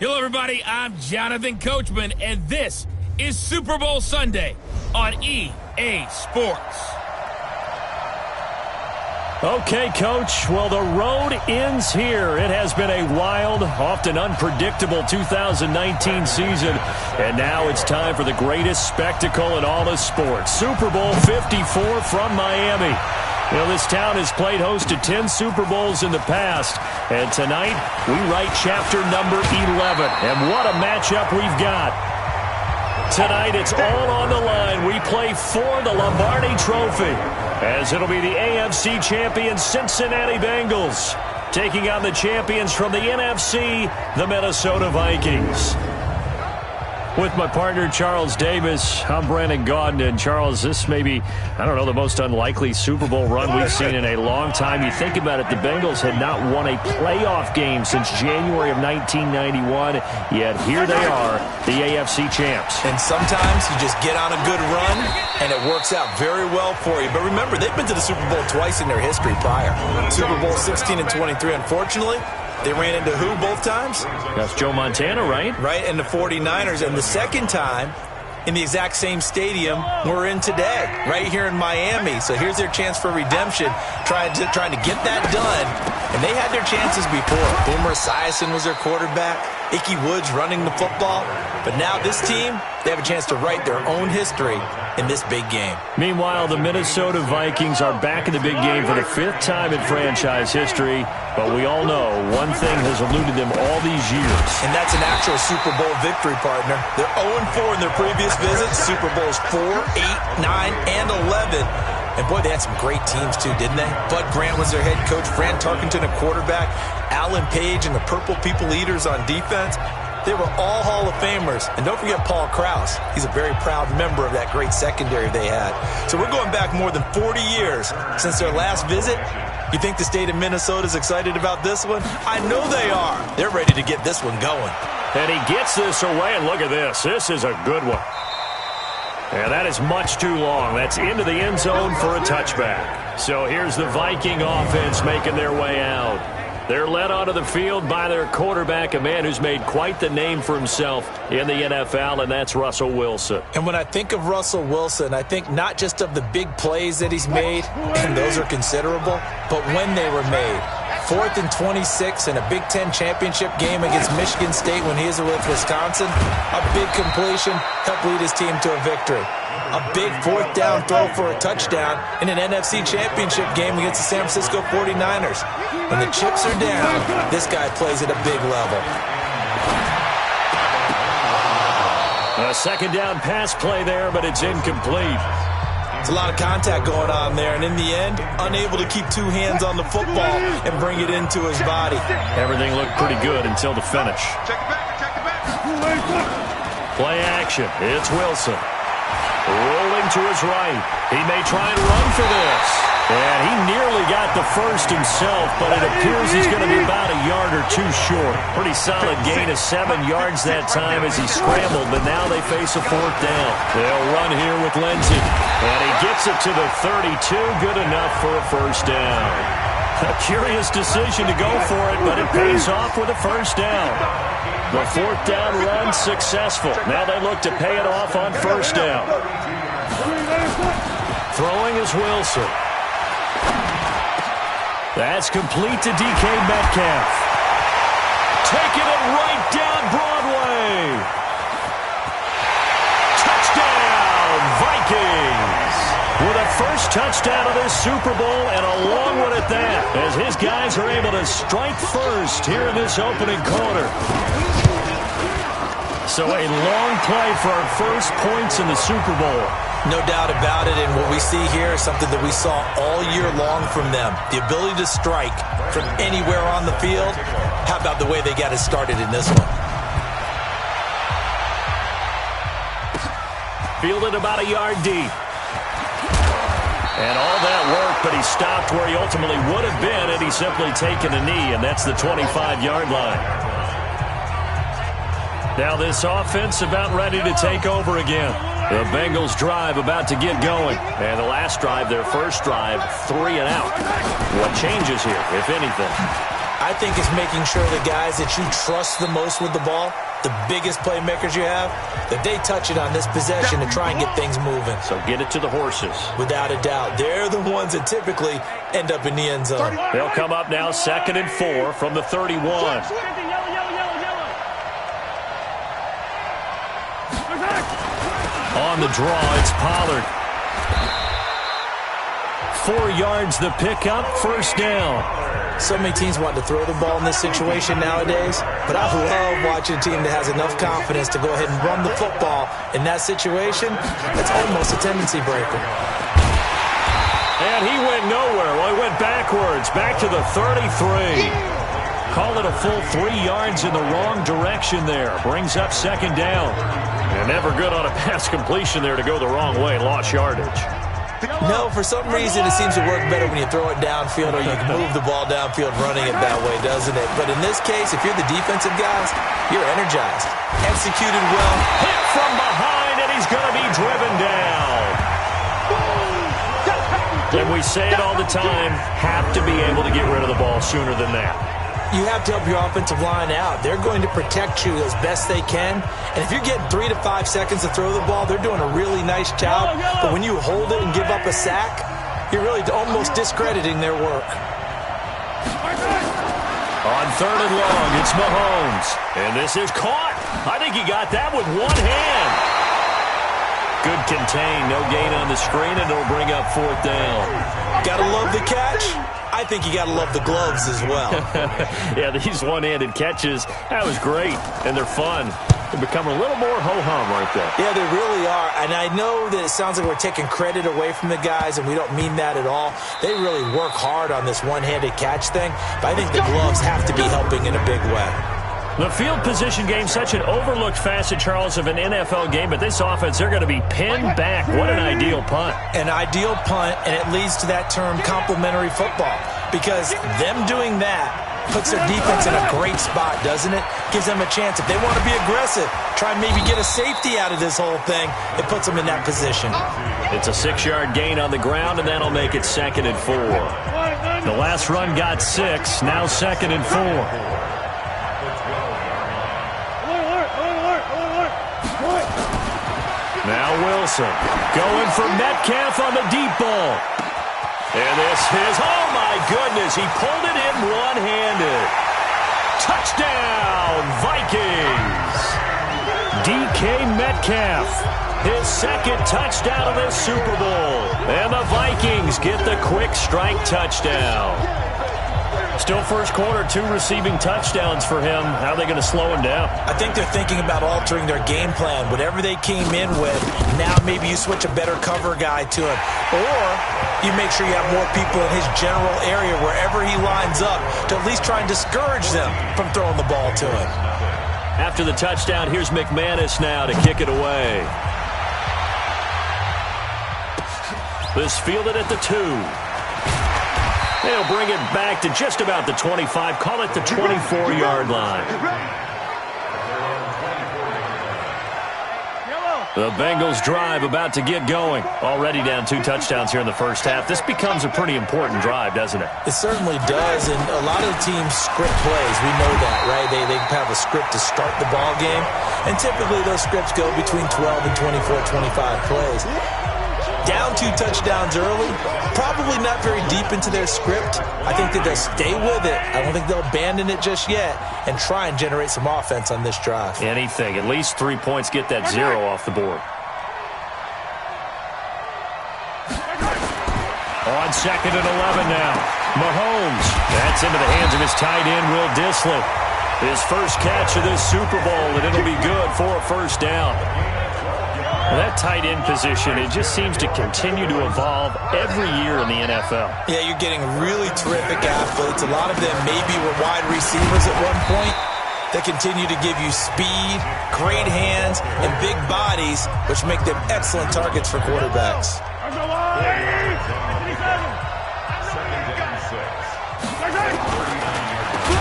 Hello, everybody. I'm Jonathan Coachman, and this is Super Bowl Sunday on EA Sports. Okay, Coach. Well, the road ends here. It has been a wild, often unpredictable 2019 season, and now it's time for the greatest spectacle in all of sports. Super Bowl 54 from Miami. You know, this town has played host to 10 Super Bowls in the past, and tonight we write chapter number 11. And what a matchup we've got. Tonight it's all on the line. We play for the Lombardi Trophy, as it'll be the AFC champions Cincinnati Bengals taking on the champions from the NFC, the Minnesota Vikings. With my partner, Charles Davis, I'm Brandon Gaudin. And Charles, this may be, I don't know, the most unlikely Super Bowl run we've seen in a long time. You think about it, the Bengals had not won a playoff game since January of 1991, yet here they are, the AFC champs. And sometimes you just get on a good run, and it works out very well for you. But remember, they've been to the Super Bowl twice in their history prior. Super Bowl 16 and 23, unfortunately. They ran into who both times? That's Joe Montana, right? Right, and the 49ers. And the second time, in the exact same stadium we're in today, right here in Miami. So here's their chance for redemption, trying to get that done. And they had their chances before. Boomer Esiason was their quarterback. Ickey Woods running the football. But now this team, they have a chance to write their own history in this big game. Meanwhile, the Minnesota Vikings are back in the big game for the 5th time in franchise history. But we all know one thing has eluded them all these years. And that's an actual Super Bowl victory, partner. They're 0-4 in their previous visits. Super Bowls 4, 8, 9, and 11. And, boy, they had some great teams, too, didn't they? Bud Grant was their head coach. Fran Tarkenton, a quarterback. Alan Page and the Purple People Eaters on defense. They were all Hall of Famers. And don't forget Paul Krause. He's a very proud member of that great secondary they had. So we're going back more than 40 years since their last visit. You think the state of Minnesota is excited about this one? I know they are. They're ready to get this one going. And he gets this away, and look at this. This is a good one. And that is much too long. That's into the end zone for a touchback. So here's the Viking offense making their way out. They're led onto the field by their quarterback, a man who's made quite the name for himself in the NFL, and that's Russell Wilson. And when I think of Russell Wilson, I think not just of the big plays that he's made, and those are considerable, but when they were made. 4th and 26 in a Big Ten championship game against Michigan State when he was with Wisconsin. A big completion helped lead his team to a victory. A big 4th down throw for a touchdown in an NFC championship game against the San Francisco 49ers. When the chips are down, this guy plays at a big level. A 2nd down pass play there, but it's incomplete. It's a lot of contact going on there, and in the end, unable to keep 2 hands on the football and bring it into his body. Everything looked pretty good until the finish. Play action. It's Wilson. Rolling to his right. He may try and run for this. And he nearly got the first himself, but it appears he's going to be about a yard or 2 short. Pretty solid gain of 7 yards that time as he scrambled, but now they face a 4th down. They'll run here with Lindsey. And he gets it to the 32, good enough for a 1st down. A curious decision to go for it, but it pays off with a 1st down. The 4th down run successful. Now they look to pay it off on 1st down. Throwing is Wilson. That's complete to DK Metcalf. Taking it right down Broadway. Touchdown, Vikings. With a first touchdown of this Super Bowl, and a long one at that, as his guys are able to strike first here in this opening quarter. So a long play for our first points in the Super Bowl. No doubt about it, and what we see here is something that we saw all year long from them. The ability to strike from anywhere on the field. How about the way they got it started in this one? Fielded about a yard deep. And all that work, but he stopped where he ultimately would have been had he simply taken a knee, and that's the 25-yard line. Now this offense about ready to take over again. The Bengals drive about to get going. And the last drive, their first drive, 3 and out. What changes here, if anything? I think it's making sure the guys that you trust the most with the ball, the biggest playmakers you have, that they touch it on this possession to try and get things moving. So get it to the horses. Without a doubt. They're the ones that typically end up in the end zone. They'll come up now 2nd and 4 from the 31. On the draw, it's Pollard. 4 yards the pickup, first down. So many teams want to throw the ball in this situation nowadays, but I love watching a team that has enough confidence to go ahead and run the football in that situation. That's almost a tendency breaker. And he went nowhere. Well, he went backwards, back to the 33. Call it a full 3 yards in the wrong direction there. Brings up 2nd down. And never good on a pass completion there to go the wrong way. Lost yardage. No, for some reason it seems to work better when you throw it downfield or you can move the ball downfield running it that way, doesn't it? But in this case, if you're the defensive guys, you're energized. Executed well. Hit from behind, and he's going to be driven down. And we say it all the time, have to be able to get rid of the ball sooner than that. You have to help your offensive line out. They're going to protect you as best they can. And if you're getting 3 to 5 seconds to throw the ball, they're doing a really nice job. But when you hold it and give up a sack, you're really almost discrediting their work. On 3rd and long, it's Mahomes. And this is caught. I think he got that with one hand. Good contain, no gain on the screen, and it'll bring up 4th down. Gotta love the catch. I think you got to love the gloves as well. Yeah, these one-handed catches, that was great, and they're fun. They become a little more ho-hum right there. Yeah, they really are, and I know that it sounds like we're taking credit away from the guys, and we don't mean that at all. They really work hard on this one-handed catch thing, but I think the gloves have to be helping in a big way. The field position game, such an overlooked facet, Charles, of an NFL game, but this offense, they're going to be pinned back. What an ideal punt. An ideal punt, and it leads to that term complementary football, because them doing that puts their defense in a great spot, doesn't it? Gives them a chance. If they want to be aggressive, try and maybe get a safety out of this whole thing, it puts them in that position. It's a 6-yard gain on the ground, and that'll make it 2nd and 4. The last run got 6, now 2nd and 4. Now Wilson going for Metcalf on the deep ball. And this is, oh my goodness, he pulled it in one-handed. Touchdown, Vikings. DK Metcalf, his 2nd touchdown of this Super Bowl. And the Vikings get the quick strike touchdown. Still first quarter, 2 receiving touchdowns for him. How are they going to slow him down? I think they're thinking about altering their game plan. Whatever they came in with, now maybe you switch a better cover guy to him. Or you make sure you have more people in his general area wherever he lines up to at least try and discourage them from throwing the ball to him. After the touchdown, here's McManus now to kick it away. This fielded at the 2. They'll bring it back to just about the 25. Call it the 24-yard line. The Bengals drive about to get going. Already down 2 touchdowns here in the first half. This becomes a pretty important drive, doesn't it? It certainly does, and a lot of the teams script plays. We know that, right? They have a script to start the ball game, and typically those scripts go between 12 and 24, 25 plays. Down 2 touchdowns early, probably not very deep into their script. I think that they'll stay with it. I don't think they'll abandon it just yet and try and generate some offense on this drive. Anything. At least 3 points, get that 0 off the board. On 2nd and 11 now. Mahomes. That's into the hands of his tight end, Will Dissly. His first catch of this Super Bowl, and it'll be good for a first down. Well, that tight end position, it just seems to continue to evolve every year in the NFL. Yeah, you're getting really terrific athletes. A lot of them maybe were wide receivers at one point. They continue to give you speed, great hands, and big bodies, which make them excellent targets for quarterbacks.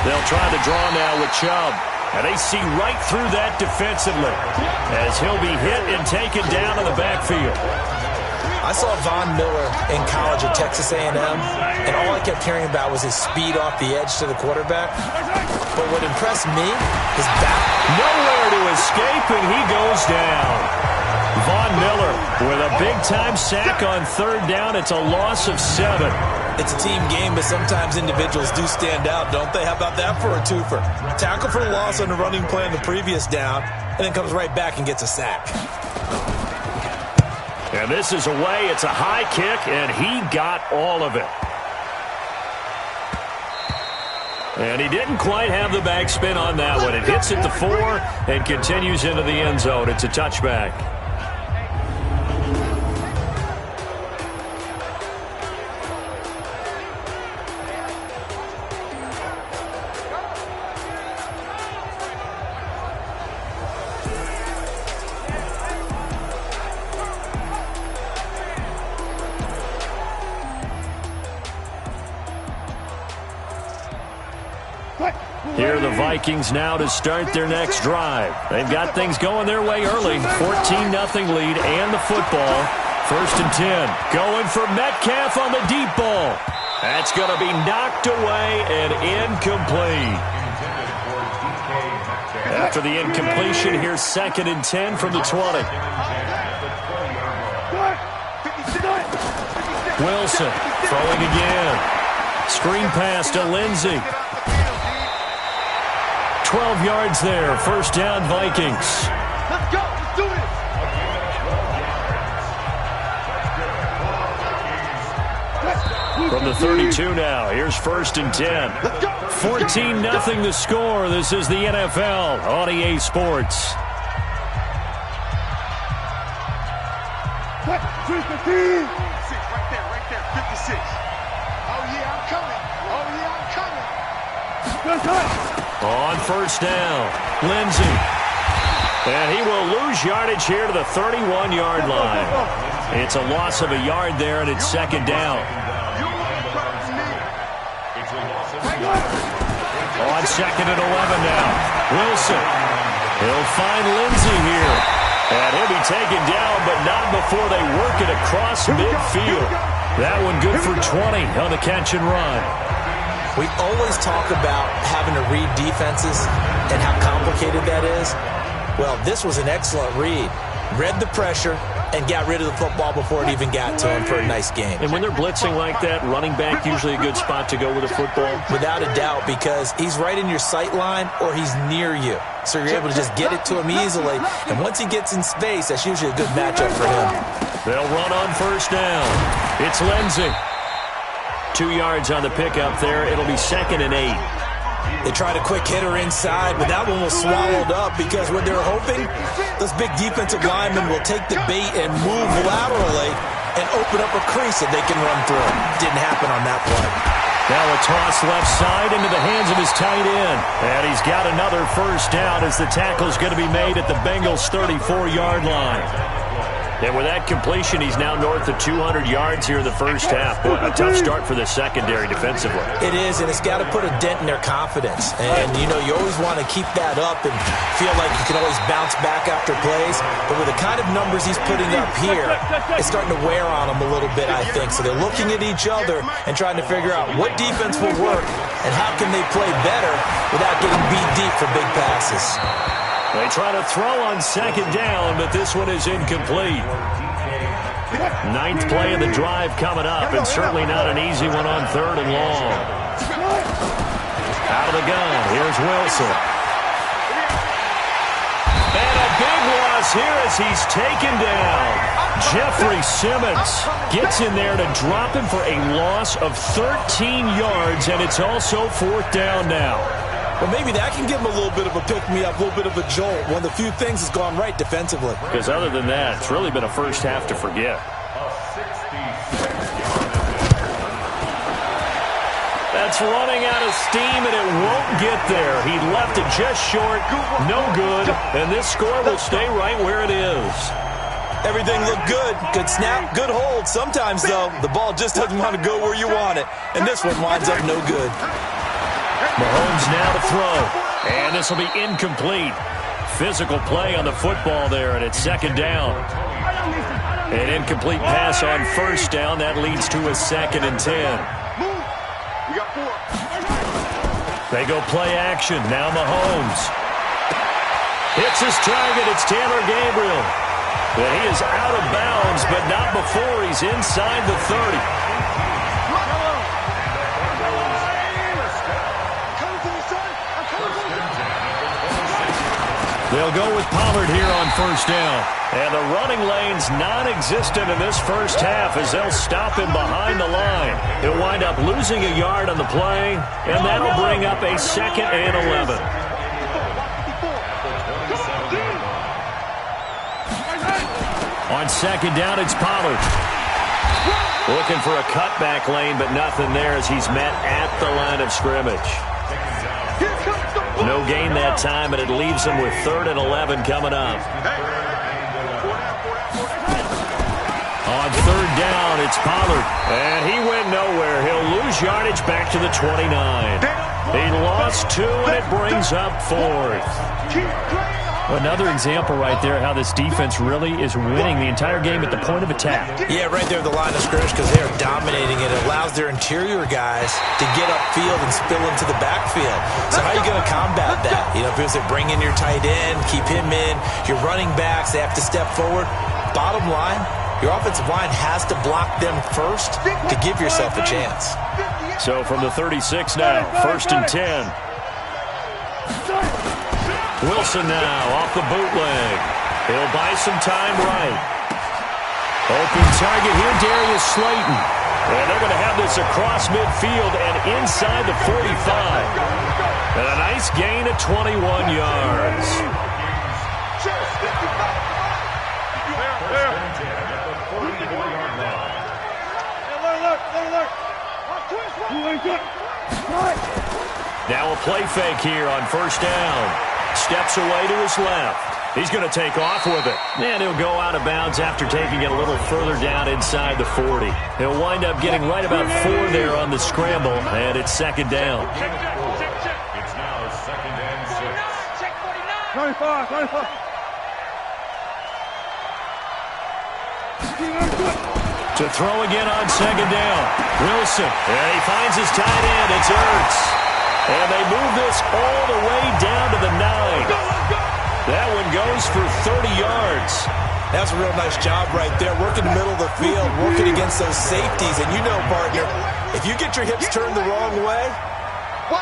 They'll try to draw now with Chubb. And they see right through that defensively as he'll be hit and taken down in the backfield. I saw Von Miller in college at Texas A&M, and all I kept hearing about was his speed off the edge to the quarterback. But what impressed me, his back. Nowhere to escape, and he goes down. Von Miller with a big-time sack on third down. It's a loss of 7. It's a team game, but sometimes individuals do stand out, don't they? How about that for a twofer? Tackle for a loss on the running play on the previous down, and then comes right back and gets a sack. And this is away. It's a high kick, and he got all of it. And he didn't quite have the backspin on that one. It hits at the 4 and continues into the end zone. It's a touchback. Here are the Vikings now to start their next drive. They've got things going their way early. 14-0 lead and the football. 1st and 10. Going for Metcalf on the deep ball. That's going to be knocked away and incomplete. After the incompletion, here's 2nd and 10 from the 20. Wilson throwing again. Screen pass to Lindsey. 12 yards there. 1st down, Vikings. Let's go. Let's do it. From the 32 now. Here's 1st and 10. 14-0 the score. This is the NFL on EA Sports. Right there. 56. Oh, yeah, I'm coming. Oh, yeah, I'm coming. On 1st down, Lindsey. And he will lose yardage here to the 31-yard line. It's a loss of a yard there, and it's 2nd down. On 2nd and 11 now, Wilson. He'll find Lindsey here. And he'll be taken down, but not before they work it across midfield. That one good for 20 on the catch and run. We always talk about having to read defenses and how complicated that is. Well, this was an excellent read. Read the pressure and got rid of the football before it even got to him for a nice game. And when they're blitzing like that, running back usually a good spot to go with a football? Without a doubt, because he's right in your sight line or he's near you. So you're able to just get it to him easily. And once he gets in space, that's usually a good matchup for him. They'll run on 1st down. It's Lindsey. 2 yards on the pickup there. It'll be 2nd and 8. They tried a quick hitter inside, but that one was swallowed up because what they're hoping, those big defensive linemen will take the bait and move laterally and open up a crease that they can run through. Didn't happen on that play. Now a toss left side into the hands of his tight end. And he's got another 1st down as the tackle's going to be made at the Bengals' 34-yard line. And with that completion, he's now north of 200 yards here in the 1st half. Boy, a tough start for the secondary defensively. It is, and it's got to put a dent in their confidence. And, you know, you always want to keep that up and feel like you can always bounce back after plays. But with the kind of numbers he's putting up here, it's starting to wear on them a little bit, I think. So they're looking at each other and trying to figure out what defense will work and how can they play better without getting beat deep for big passes. They try to throw on 2nd down, but this one is incomplete. 9th play of the drive coming up, and certainly not an easy one on 3rd and long. Out of the gun, here's Wilson. And a big loss here as he's taken down. Jeffrey Simmons gets in there to drop him for a loss of 13 yards, and it's also 4th down now. Well, maybe that can give him a little bit of a pick-me-up, a little bit of a jolt. One of the few things has gone right defensively. Because other than that, it's really been a 1st half to forget. That's running out of steam, and it won't get there. He left it just short, no good, and this score will stay right where it is. Everything looked good. Good snap, good hold. Sometimes, though, the ball just doesn't want to go where you want it, and this one winds up no good. Mahomes now to throw, and this will be incomplete. Physical play on the football there, and it's 2nd down. An incomplete pass on first down. That leads to a 2nd and 10. We got 4. They go play action. Now Mahomes hits his target. It's Taylor Gabriel. But he is out of bounds, but not before he's inside the 30. They'll go with Pollard here on first down. And the running lane's non-existent in this first half as they'll stop him behind the line. He'll wind up losing a yard on the play, and that'll bring up a 2nd and 11. On 2nd down, it's Pollard. Looking for a cutback lane, but nothing there as he's met at the line of scrimmage. No gain that time, and it leaves him with 3rd and 11 coming up. On 3rd down, it's Pollard. And he went nowhere. He'll lose yardage back to the 29. He lost 2, and it brings up 4th. Another example right there how this defense really is winning the entire game at the point of attack. Yeah, right there at the line of scrimmage because they are dominating it. It allows their interior guys to get upfield and spill into the backfield. So how are you going to combat that? You know, if it's like bring in your tight end, keep him in, your running backs, they have to step forward. Bottom line, your offensive line has to block them first to give yourself a chance. So from the 36 now, 1st and 10. Wilson now off the bootleg. He'll buy some time right. Open target here, Darius Slayton. And they're going to have this across midfield and inside the 45. And a nice gain of 21 yards. Now a play fake here on first down. Steps away to his left. He's going to take off with it. And he'll go out of bounds after taking it a little further down inside the 40. He'll wind up getting right about 4 there on the scramble, and it's 2nd down. It's now 2nd and 6. 95. To throw again on 2nd down. Wilson. And he finds his tight end. It's Ertz. And they move this all the way down to the 9. That one goes for 30 yards. That's a real nice job right there. Working the middle of the field, working against those safeties. And you know, partner, if you get your hips turned the wrong way,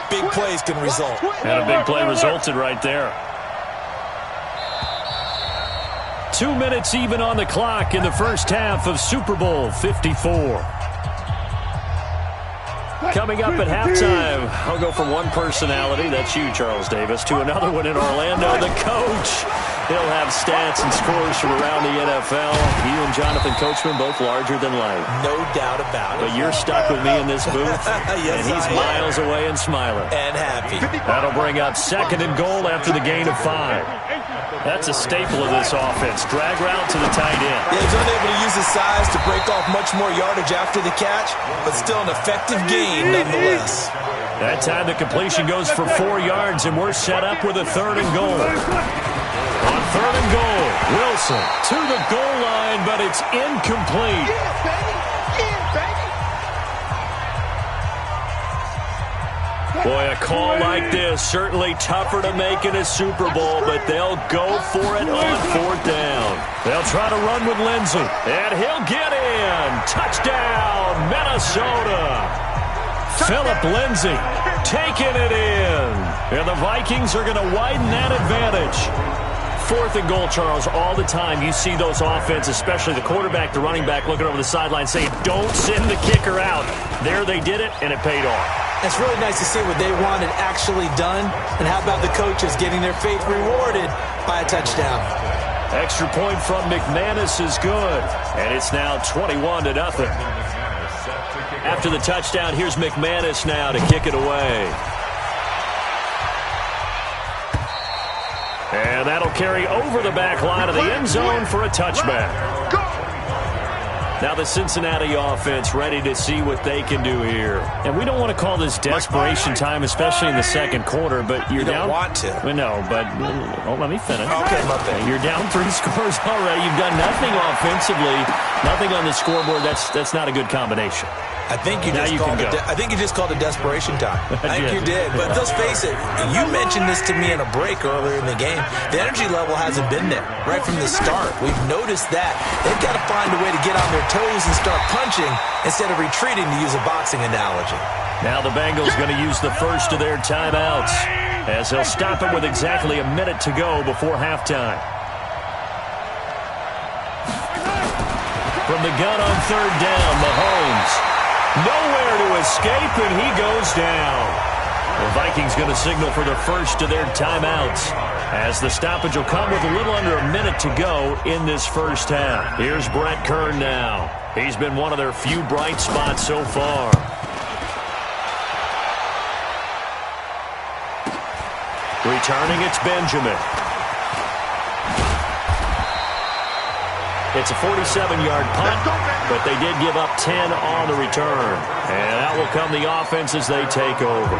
big plays can result. And a big play resulted right there. 2 minutes even on the clock in the first half of Super Bowl 54. Coming up at halftime, I'll go from one personality, that's you, Charles Davis, to another one in Orlando, the coach. He'll have stats and scores from around the NFL. You and Jonathan Coachman, both larger than life. No doubt about it. But you're stuck with me in this booth, yes, and he's miles away and smiling. And happy. That'll bring up 2nd and goal after the gain of 5. That's a staple of this offense. Drag route to the tight end. Yeah, he's unable to use his size to break off much more yardage after the catch, but still an effective gain nonetheless. That time the completion goes for 4 yards, and we're set up with a 3rd and goal. On 3rd and goal, Wilson to the goal line, but it's incomplete. Boy, a call like this, certainly tougher to make in a Super Bowl, but they'll go for it on 4th down. They'll try to run with Lindsey, and he'll get in. Touchdown, Minnesota. Philip Lindsay taking it in. And the Vikings are going to widen that advantage. 4th and goal, Charles, all the time you see those offenses, especially the quarterback, the running back, looking over the sideline saying, don't send the kicker out. There they did it, and it paid off. It's really nice to see what they wanted actually done. And how about the coaches getting their faith rewarded by a touchdown? Extra point from McManus is good. And it's now 21-0. After the touchdown, here's McManus now to kick it away. And that'll carry over the back line of the end zone for a touchback. Now the Cincinnati offense ready to see what they can do here. And we don't want to call this desperation time, especially in the second quarter, but you're You down. don't want to. Well, no, but let me finish. Okay, my bad. You're down 3 scores already. You've done nothing offensively, nothing on the scoreboard. That's not a good combination. I think you just called it desperation time. I think you did. But let's face it, you mentioned this to me in a break earlier in the game. The energy level hasn't been there right from the start. We've noticed that. They've got to find a way to get on their toes and start punching instead of retreating, to use a boxing analogy. Now the Bengals going to use the first of their timeouts as they'll stop it with exactly a minute to go before halftime. From the gun on third down, Mahomes. Nowhere to escape, and he goes down. The Vikings going to signal for the first of their timeouts as the stoppage will come with a little under a minute to go in this first half. Here's Brett Kern now. He's been one of their few bright spots so far. Returning, it's Benjamin. It's a 47-yard punt, but they did give up 10 on the return. And out will come the offense as they take over.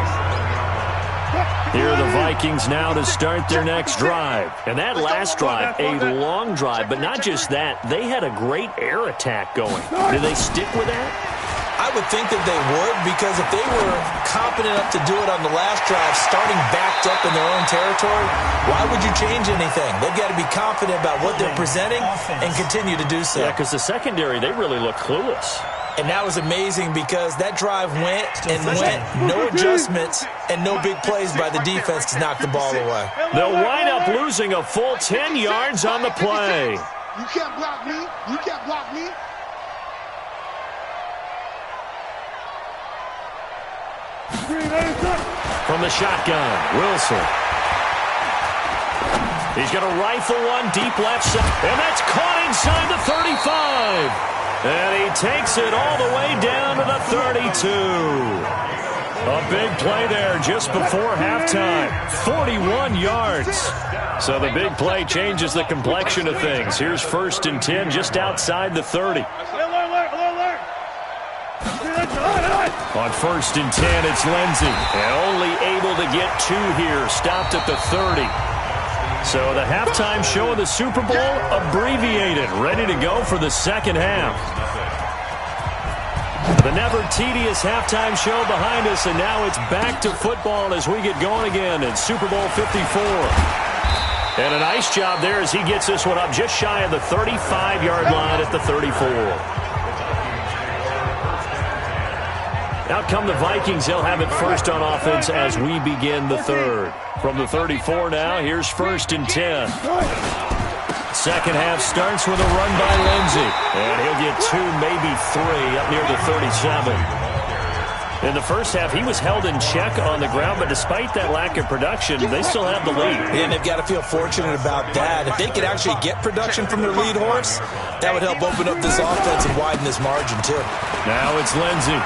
Here are the Vikings now to start their next drive. And that last drive, a long drive, but not just that. They had a great air attack going. Do they stick with that? I would think that they would, because if they were competent enough to do it on the last drive, starting backed up in their own territory, why would you change anything? They've got to be confident about what they're presenting and continue to do so. Yeah, because the secondary, they really look clueless. And that was amazing because that drive went and went, no adjustments and no big plays by the defense to knock the ball away. They'll wind up losing a full 10 yards on the play. You can't block me. You can't block me. From the shotgun, Wilson. He's going to rifle one deep left side, and that's caught inside the 35. And he takes it all the way down to the 32. A big play there just before halftime. 41 yards. So the big play changes the complexion of things. Here's 1st and 10 just outside the 30. On 1st and 10, it's Lindsey. And only able to get 2 here. Stopped at the 30. So the halftime show of the Super Bowl abbreviated. Ready to go for the second half. The never tedious halftime show behind us, and now it's back to football as we get going again in Super Bowl 54. And a nice job there as he gets this one up just shy of the 35-yard line at the 34. Out come the Vikings. They'll have it first on offense as we begin the third. From the 34 now, here's 1st and 10. Second half starts with a run by Lindsey. And he'll get 2, maybe 3 up near the 37. In the first half, he was held in check on the ground, but despite that lack of production, they still have the lead. And they've got to feel fortunate about that. If they could actually get production from their lead horse, that would help open up this offense and widen this margin, too. Now it's Lindsey.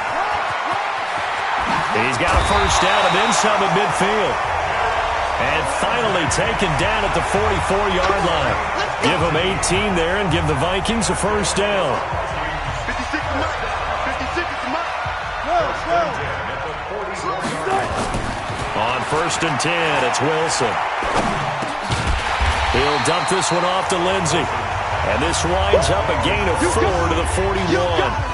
He's got a first down and then some at midfield. And finally taken down at the 44-yard line. Give him 18 there and give the Vikings a first down. 56 to Mike. 56 to Mike. On 1st and 10, it's Wilson. He'll dump this one off to Lindsey. And this winds up a gain of 4 to the 41.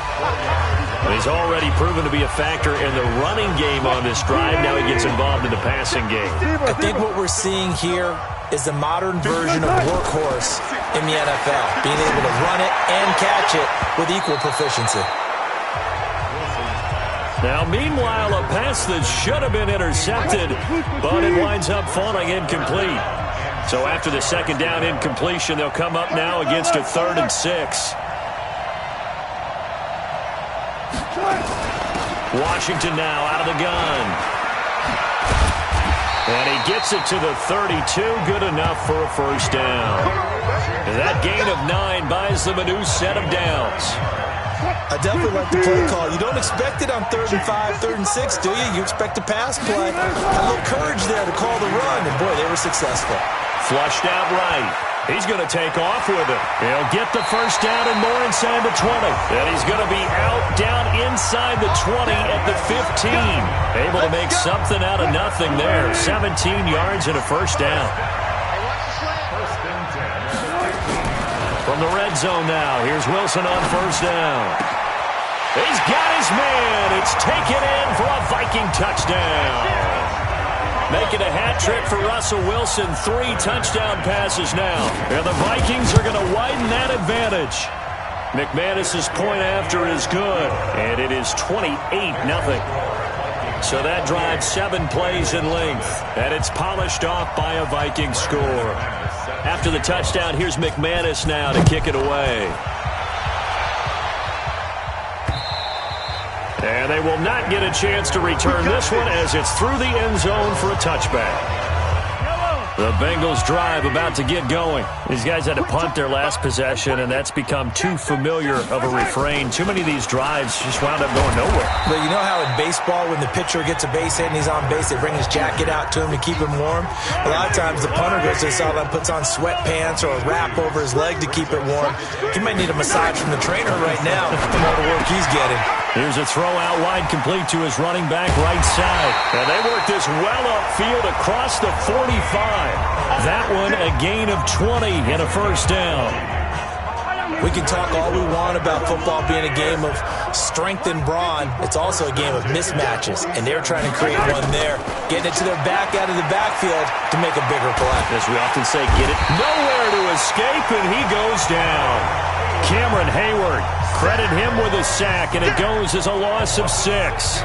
He's already proven to be a factor in the running game on this drive. Now he gets involved in the passing game. I think what we're seeing here is the modern version of workhorse in the NFL, being able to run it and catch it with equal proficiency. Now, meanwhile, a pass that should have been intercepted, but it winds up falling incomplete. So after the second down incompletion, they'll come up now against a 3rd and 6. Washington now out of the gun. And he gets it to the 32. Good enough for a first down. And that gain of 9 buys them a new set of downs. I definitely like the play call. You don't expect it on 3rd and 5, 3rd and 6, do you? You expect a pass play. A little courage there to call the run. And, boy, they were successful. Flushed out right. He's going to take off with it. He'll get the first down and more inside the 20. And he's going to be out down inside the 20 at the 15. Able to make something out of nothing there. 17 yards and a first down. From the red zone now, here's Wilson on first down. He's got his man. It's taken in for a Viking touchdown. Making a hat trick for Russell Wilson. 3 touchdown passes now. And the Vikings are going to widen that advantage. McManus's point after is good. And it is 28-0. So that drives 7 plays in length. And it's polished off by a Viking score. After the touchdown, here's McManus now to kick it away. And they will not get a chance to return this one as it's through the end zone for a touchback. The Bengals drive about to get going. These guys had to punt their last possession, and that's become too familiar of a refrain. Too many of these drives just wound up going nowhere. But you know how in baseball, when the pitcher gets a base hit and he's on base, they bring his jacket out to him to keep him warm? A lot of times the punter goes to the sideline, puts on sweatpants or a wrap over his leg to keep it warm. He might need a massage from the trainer right now from all the work he's getting. Here's a throw out wide complete to his running back right side. And they work this well upfield across the 45. That one a gain of 20 and a first down. We can talk all we want about football being a game of strength and brawn. It's also a game of mismatches, and they're trying to create one there, getting it to their back out of the backfield to make a bigger play. As we often say, get it nowhere to escape, and he goes down. Cameron Hayward, credit him with a sack, and it goes as a loss of 6.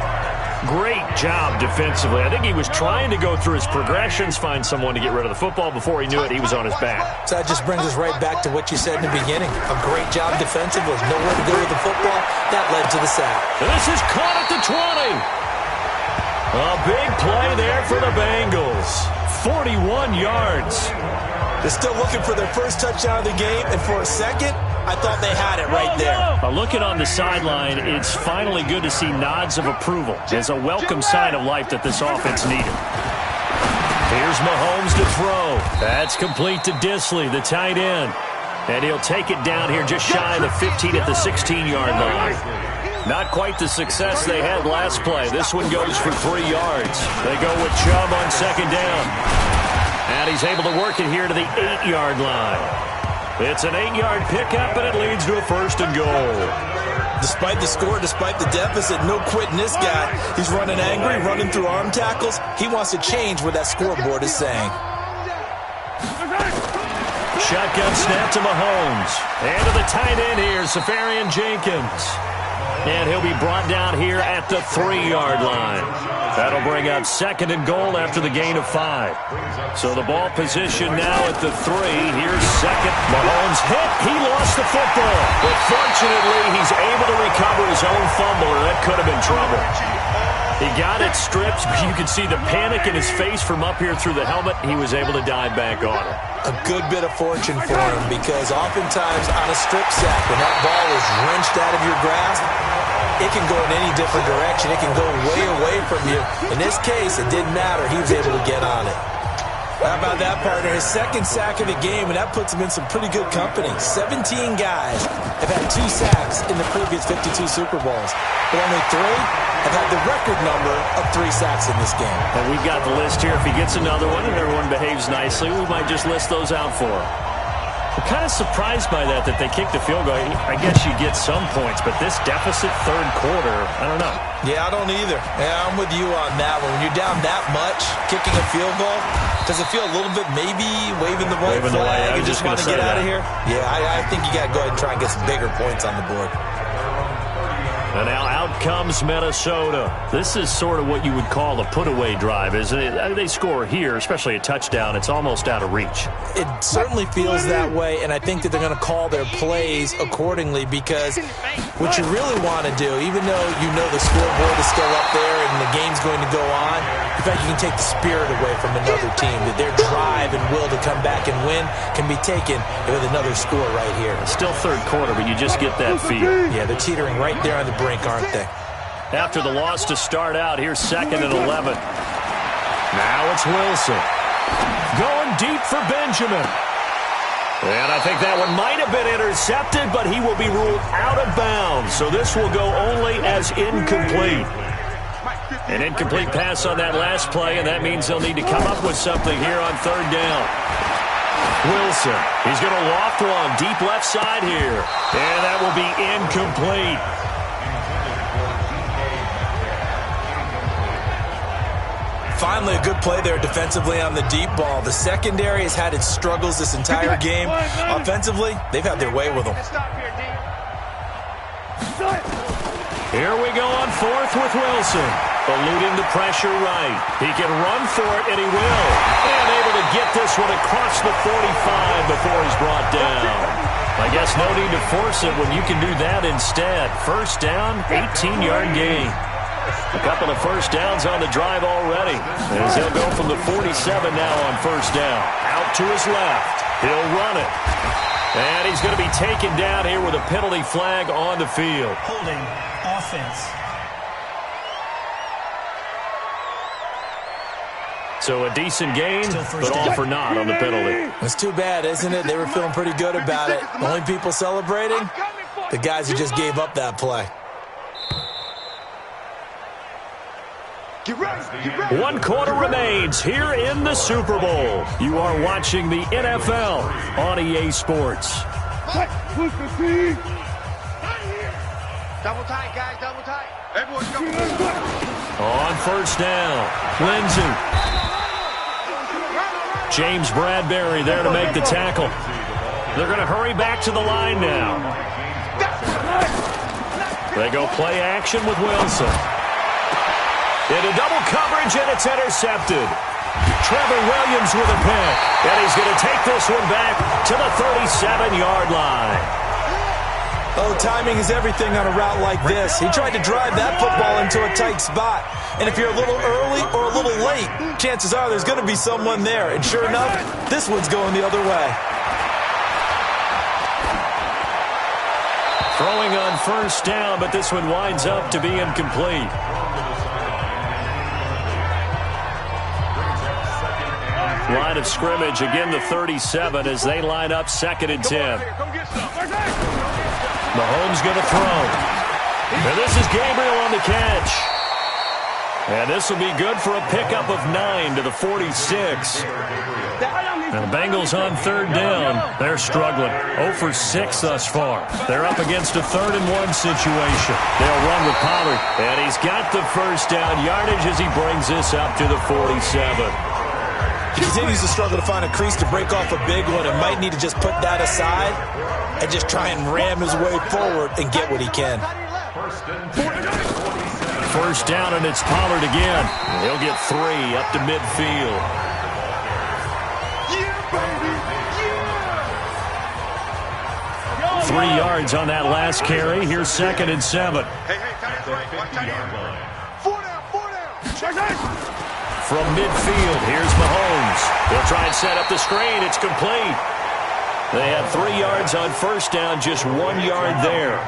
Great job defensively. I think he was trying to go through his progressions, find someone to get rid of the football. Before he knew it, he was on his back. So that just brings us right back to what you said in the beginning. A great job defensively. Nowhere to go with the football. That led to the sack. And this is caught at the 20. A big play there for the Bengals. 41 yards. They're still looking for their first touchdown of the game, and for a second, I thought they had it right there. Looking on the sideline, it's finally good to see nods of approval. It's a welcome sign of life that this offense needed. Here's Mahomes to throw. That's complete to Disley, the tight end. And he'll take it down here just shy of the 15 at the 16-yard line. Not quite the success they had last play. This one goes for 3 yards. They go with Chubb on second down. And he's able to work it here to the 8-yard line. It's an 8-yard pickup, and it leads to a first and goal. Despite the score, despite the deficit, no quitting this guy. He's running angry, running through arm tackles. He wants to change what that scoreboard is saying. Shotgun snap to Mahomes. And to the tight end here, Safarian Jenkins. And he'll be brought down here at the 3-yard line. That'll bring up second and goal after the gain of 5. So the ball position now at the 3. Here's second. Mahomes hit. He lost the football. But fortunately, he's able to recover his own fumble, or that could have been trouble. He got it stripped, but you can see the panic in his face from up here through the helmet. He was able to dive back on it. A good bit of fortune for him, because oftentimes on a strip sack, when that ball is wrenched out of your grasp, it can go in any different direction. It can go way away from you. In this case, it didn't matter. He was able to get on it. How about that, partner? His second sack of the game, and that puts him in some pretty good company. 17 guys have had 2 sacks in the previous 52 Super Bowls, but only 3 have had the record number of 3 sacks in this game. And we've got the list here. If he gets another one and everyone behaves nicely, we might just list those out for him. I'm kind of surprised by that they kicked the field goal. I guess you get some points, but this deficit third quarter, I don't know. Yeah, I don't either. Yeah, I'm with you on that one. When you're down that much, kicking a field goal, does it feel a little bit maybe waving the white flag and just want to get out of here? Yeah, I think you got to go ahead and try and get some bigger points on the board. And now out comes Minnesota. This is sort of what you would call a put-away drive, isn't it? They score here, especially a touchdown. It's almost out of reach. It certainly feels that way, and I think that they're going to call their plays accordingly, because what you really want to do, even though you know the scoreboard is still up there and the game's going to go on, in fact, you can take the spirit away from another team, that their drive and will to come back and win can be taken with another score right here. It's still third quarter, but you just get that feel. Yeah, they're teetering right there on the brink, aren't they? After the loss to start out, here's second and 11. Now it's Wilson. Going deep for Benjamin. And I think that one might have been intercepted, but he will be ruled out of bounds. So this will go only as incomplete. An incomplete pass on that last play, and that means they'll need to come up with something here on third down. Wilson, he's going to loft one deep left side here. And that will be incomplete. Finally, a good play there defensively on the deep ball. The secondary has had its struggles this entire game. Offensively, they've had their way with them. Here we go on fourth with Wilson. Eluding the pressure right. He can run for it, and he will. And able to get this one across the 45 before he's brought down. I guess no need to force it when you can do that instead. First down, 18-yard gain. A couple of first downs on the drive already. As he'll go from the 47 now on first down. Out to his left. He'll run it. And he's going to be taken down here with a penalty flag on the field. Holding offense. So a decent gain, but all for naught on the penalty. It's too bad, isn't it? They were feeling pretty good about it. Only people celebrating? The guys who just gave up that play. Get ready. 1 quarter remains here in the Super Bowl. You are watching the NFL on EA Sports. Double tight, guys, double tight. Everyone double. On first down, Lindsey. James Bradbury there to make the tackle. They're going to hurry back to the line now. They go play action with Wilson. Into double coverage, and it's intercepted. Trevor Williams with a pick, and he's going to take this one back to the 37-yard line. Oh, timing is everything on a route like this. He tried to drive that football into a tight spot. And if you're a little early or a little late, chances are there's going to be someone there. And sure enough, this one's going the other way. Throwing on first down, but this one winds up to be incomplete. Line of scrimmage, again the 37 as they line up 2nd and 10. Mahomes going to throw. And this is Gabriel on the catch. And this will be good for a pickup of 9 to the 46. And the Bengals on third down. They're struggling. 0 for 6 thus far. They're up against a 3rd and 1 situation. They'll run with Pollard. And he's got the first down yardage as he brings this up to the 47. He continues to struggle to find a crease to break off a big one and might need to just put that aside and just try and ram his way forward and get what he can. First down, and it's Pollard again. He'll get 3 up to midfield. 3 yards on that last carry. Here's 2nd and 7. Hey, tight end. 4 down. From midfield, here's Mahomes. They'll try and set up the screen. It's complete. They had 3 yards on first down, just 1 yard there.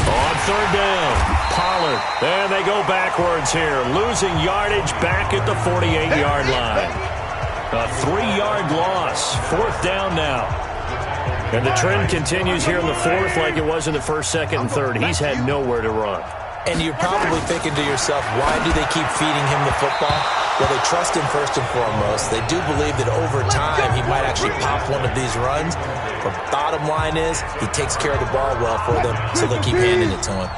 On third down, Pollard. And they go backwards here, losing yardage back at the 48-yard line. A 3-yard loss, 4th down now. And the trend continues here in the 4th like it was in the 1st, 2nd, and 3rd. He's had nowhere to run. And you're probably thinking to yourself, why do they keep feeding him the football? Well, they trust him first and foremost. They do believe that over time he might actually pop one of these runs. But bottom line is he takes care of the ball well for them, so they'll keep handing it to him.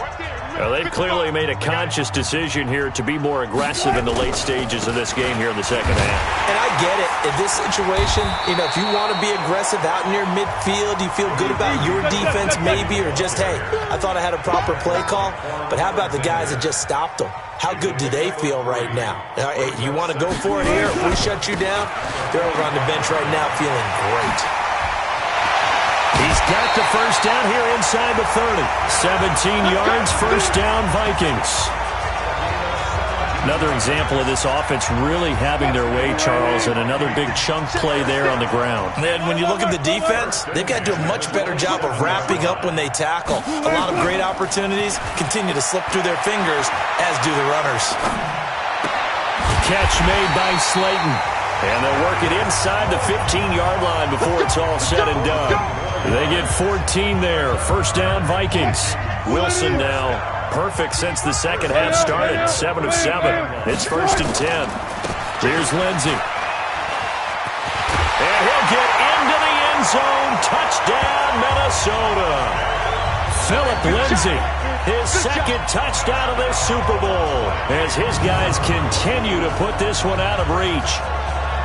Well, they've clearly made a conscious decision here to be more aggressive in the late stages of this game here in the 2nd half. And I get it. In this situation, if you want to be aggressive out near midfield, you feel good about your defense maybe, or just, hey, I thought I had a proper play call. But how about the guys that just stopped them? How good do they feel right now? Hey, you want to go for it here? If we shut you down, they're over on the bench right now feeling great. He's got the first down here inside the 30. 17 yards, first down, Vikings. Another example of this offense really having their way, Charles, and another big chunk play there on the ground. And when you look at the defense, they've got to do a much better job of wrapping up when they tackle. A lot of great opportunities continue to slip through their fingers, as do the runners. Catch made by Slayton. And they'll work it inside the 15-yard line before it's all said and done. They get 14 there. First down, Vikings. Wilson now perfect since the second half started. 7 of 7. It's 1st and 10. Here's Lindsey. And he'll get into the end zone. Touchdown, Minnesota. Philip Lindsey, his second touchdown of this Super Bowl, as his guys continue to put this one out of reach.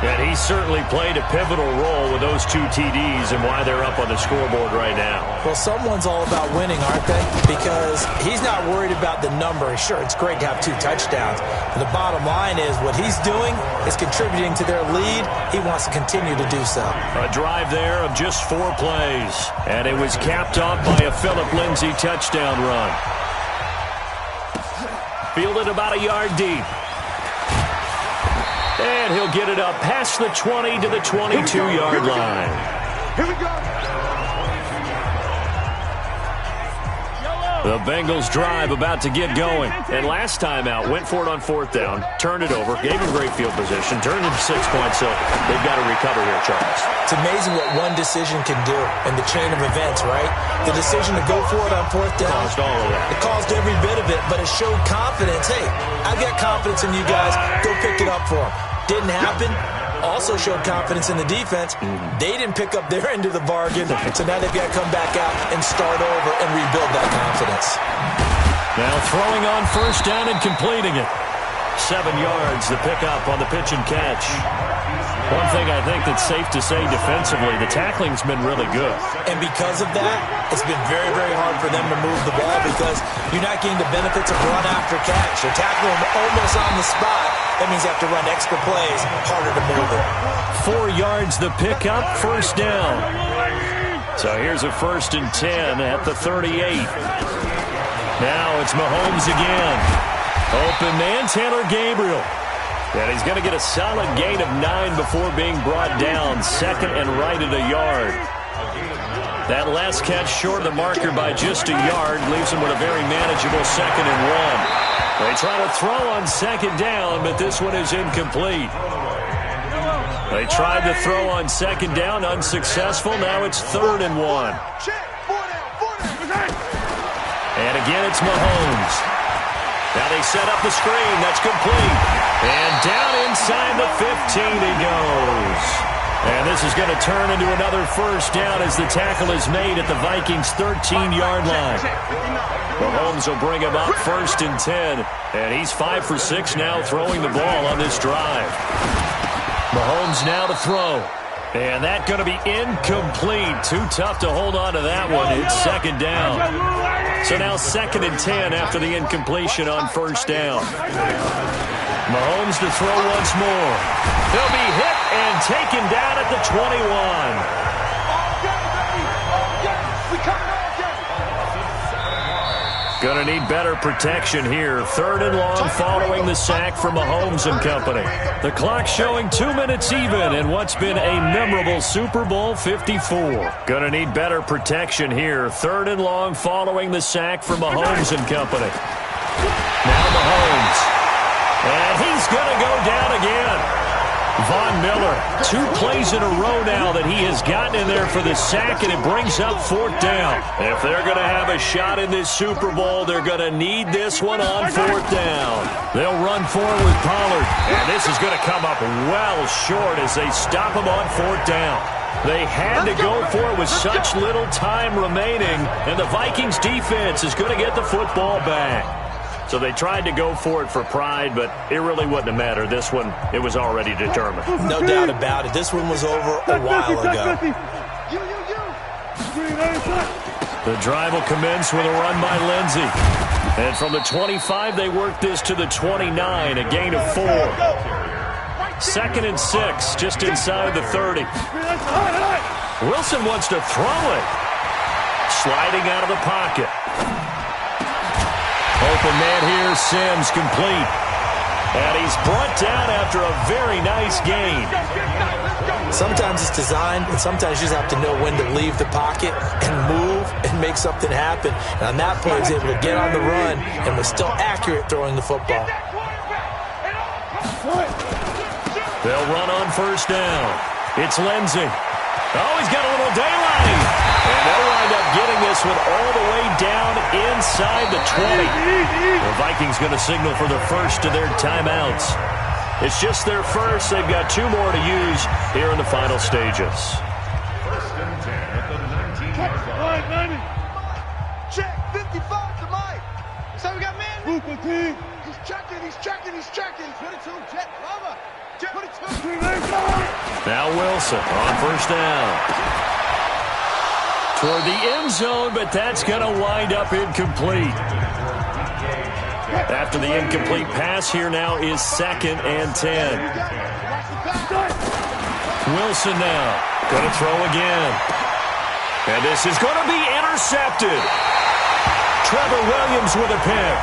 And he certainly played a pivotal role with those 2 TDs and why they're up on the scoreboard right now. Well, someone's all about winning, aren't they? Because he's not worried about the number. Sure, it's great to have 2 touchdowns. But the bottom line is what he's doing is contributing to their lead. He wants to continue to do so. A drive there of just 4 plays. And it was capped off by a Philip Lindsey touchdown run. Fielded about a yard deep. And he'll get it up past the 20 to the 22-yard line. Here we go. The Bengals drive about to get going. And last time out, went for it on 4th down, turned it over, gave him great field position, turned it to 6 points. So they've got to recover here, Charles. It's amazing what one decision can do in the chain of events, right? The decision to go for it on 4th down. Caused all of that. It caused every bit of it, but it showed confidence. Hey, I've got confidence in you guys. Go pick it up for them. Didn't happen. Also showed confidence in the defense. They didn't pick up their end of the bargain, so now they've got to come back out and start over and rebuild that confidence. Now throwing on 1st down and completing it. 7 yards, the pickup on the pitch and catch. One thing I think that's safe to say defensively, the tackling's been really good. And because of that, it's been very, very hard for them to move the ball because you're not getting the benefits of run after catch. You're tackling them almost on the spot. That means you have to run extra plays, harder to move it. 4 yards, the pickup, 1st down. So here's a 1st and 10 at the 38. Now it's Mahomes again. Open man, Taylor Gabriel. And he's going to get a solid gain of 9 before being brought down. 2nd and right at a yard. That last catch short of the marker by just a yard leaves him with a very manageable 2nd and 1. They try to throw on 2nd down, but this one is incomplete. They tried to throw on 2nd down, unsuccessful. Now it's 3rd and 1. And again, it's Mahomes. Now they set up the screen. That's complete. And down inside the 15 he goes. And this is going to turn into another 1st down as the tackle is made at the Vikings' 13-yard line. Mahomes will bring him up 1st and 10. And he's 5 for 6 now throwing the ball on this drive. Mahomes now to throw. And that going to be incomplete. Too tough to hold on to that one. It's 2nd down. So now 2nd and 10 after the incompletion on 1st down. Mahomes to throw once more. He'll be hit and taken down at the 21. Going to need better protection here. 3rd and long following the sack from Mahomes and company. The clock showing 2 minutes even in what's been a memorable Super Bowl 54. Going to need better protection here. 3rd and long following the sack from Mahomes and company. Now Mahomes. And he's going to go down again. Von Miller, 2 plays in a row now that he has gotten in there for the sack, and it brings up 4th down. If they're going to have a shot in this Super Bowl, they're going to need this one on 4th down. They'll run forward with Pollard, and this is going to come up well short as they stop him on 4th down. They had to go for it with such little time remaining, and the Vikings defense is going to get the football back. So they tried to go for it for pride, but it really wouldn't have mattered. This one, it was already determined. No doubt about it. This one was over a while ago. The drive will commence with a run by Lindsey. And from the 25, they work this to the 29, a gain of 4. 2nd and 6, just inside the 30. Wilson wants to throw it. Sliding out of the pocket. Open man here, Sims, complete. And he's brought down after a very nice gain. Sometimes it's designed, and sometimes you just have to know when to leave the pocket and move and make something happen. And on that play, he was able to get on the run and was still accurate throwing the football. They'll run on first down. It's Lindsey. Oh, he's got a little daylight. And they'll wind up getting this one all the way down inside the 20. The Vikings going to signal for the first of their timeouts. It's just their first. They've got 2 more to use here in the final stages. First and 10 at the 19-yard line. Check, 55 to Mike. So we got man. He's checking. 22, jet, cover. 22. Now Wilson on first down. Toward the end zone, but that's going to wind up incomplete. After the incomplete pass, here now is 2nd and 10. Wilson now going to throw again. And this is going to be intercepted. Trevor Williams with a pick.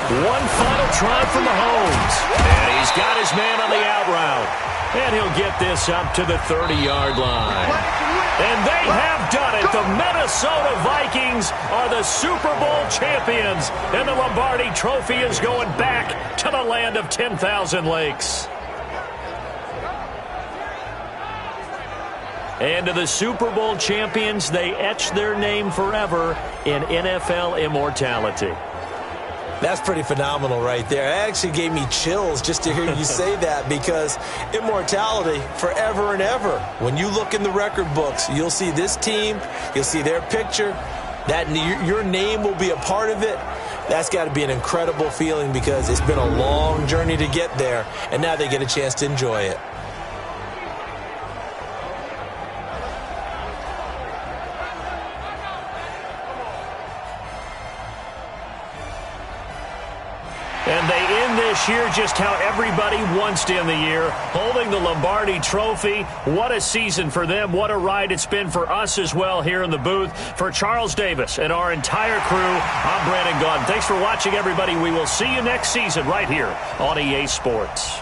One final try from Mahomes. And he's got his man on the out route. And he'll get this up to the 30-yard line. And they have done it. The Minnesota Vikings are the Super Bowl champions. And the Lombardi Trophy is going back to the land of 10,000 lakes. And to the Super Bowl champions, they etch their name forever in NFL immortality. That's pretty phenomenal right there. It actually gave me chills just to hear you say that, because immortality forever and ever. When you look in the record books, you'll see this team, you'll see their picture, that your name will be a part of it. That's got to be an incredible feeling, because it's been a long journey to get there, and now they get a chance to enjoy it. And they end this year just how everybody wants to end the year, holding the Lombardi Trophy. What a season for them. What a ride it's been for us as well here in the booth. For Charles Davis and our entire crew, I'm Brandon Gaudin. Thanks for watching, everybody. We will see you next season right here on EA Sports.